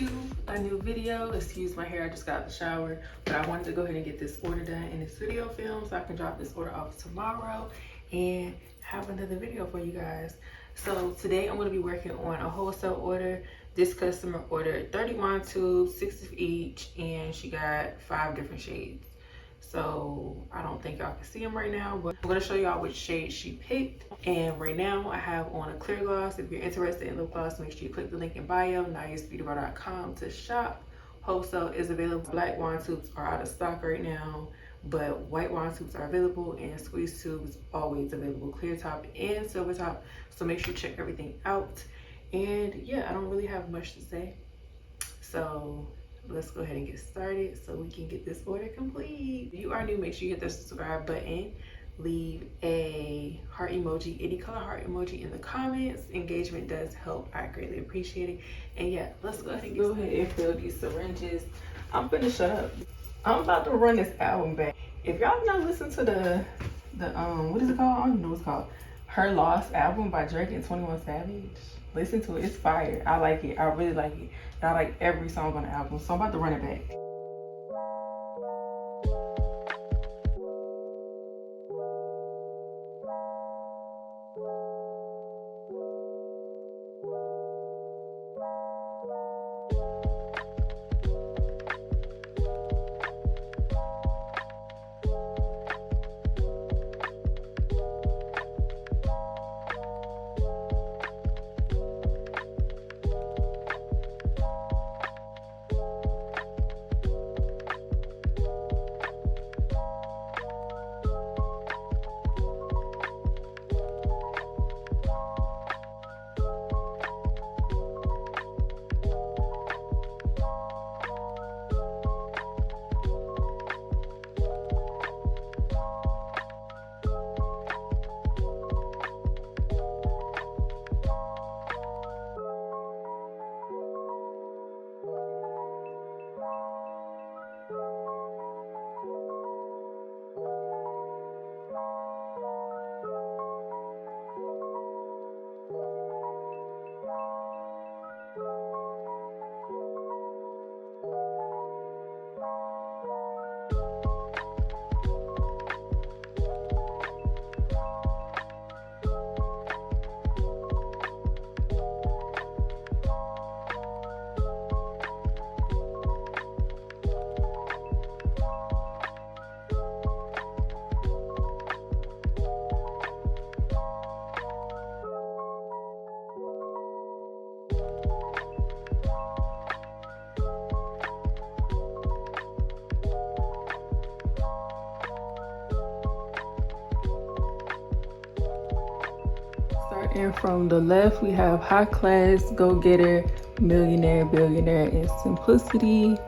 to a new video. Excuse my hair, I just got out the shower, but I wanted to go ahead and get this order done in this video film so I can drop this order off tomorrow and have another video for you guys. So today I'm going to be working on a wholesale order. This customer ordered 30 wand tubes, 6 of each, and she got 5 different shades. So I don't think y'all can see them right now, but I'm going to show y'all which shade she picked. And right now I have on a clear gloss. If you're interested in lip gloss, make sure you click the link in bio, nayasbeautybar.com to shop. Wholesale is available. Black wand tubes are out of stock right now, but white wand tubes are available, and squeeze tubes always available, clear top and silver top. So make sure you check everything out. And yeah, I don't really have much to say, so let's go ahead and get started so we can get this order complete. If you are new, make sure you hit the subscribe button, leave a heart emoji, any color heart emoji in the comments. Engagement does help, I greatly appreciate it. And yeah, let's go ahead and fill these syringes. I'm finna shut up. I'm about to run this album back. If y'all not listen to the what is it called? I don't know what it's called. Her Lost album by Drake and 21 Savage. Listen to it, it's fire. I like it, I really like it. And I like every song on the album, so I'm about to run it back. And from the left, we have high class, go-getter, millionaire, billionaire, and simplicity.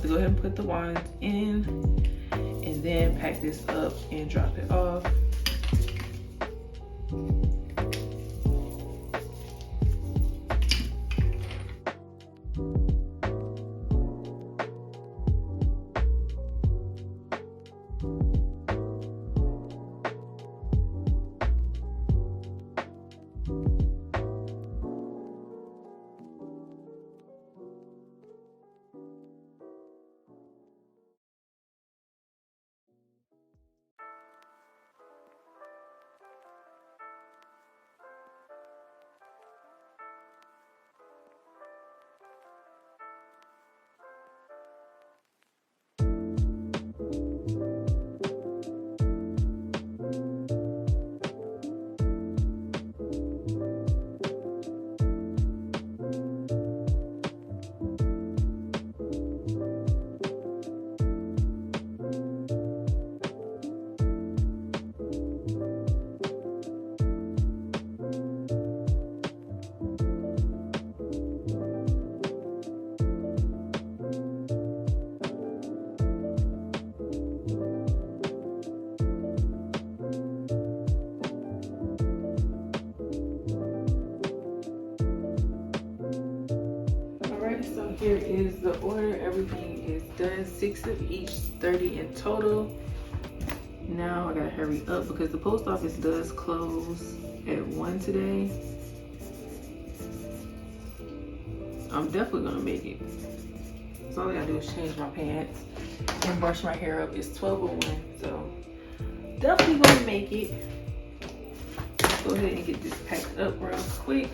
Go ahead and put the wines in and then pack this up and drop it off. So here is the order. Everything is done. 6 of each, 30 in total. Now I gotta hurry up because the post office does close at 1 today. I'm definitely gonna make it. So all I gotta do is change my pants and brush my hair up. It's 12:01, so definitely gonna make it. Let's go ahead and get this packed up real quick.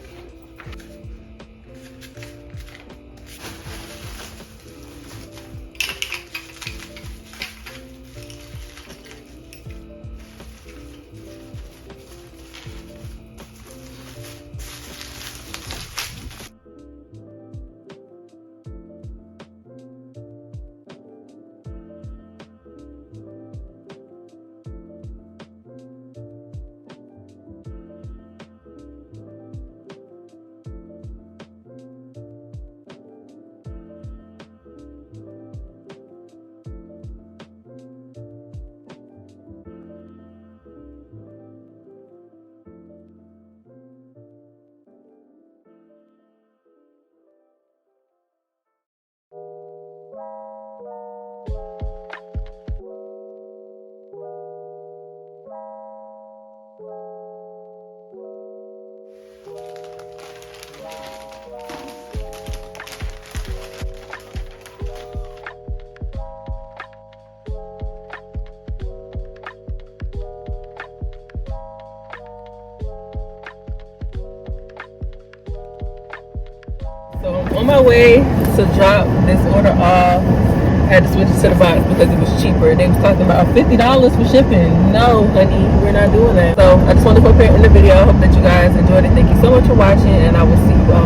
So I'm on my way to drop this order off. I had to switch it to the box because it was cheaper. They was talking about $50 for shipping. No, honey, we're not doing that. So I just wanted to put it in the video. I hope that you guys enjoyed it. Thank you so much for watching, and I will see you all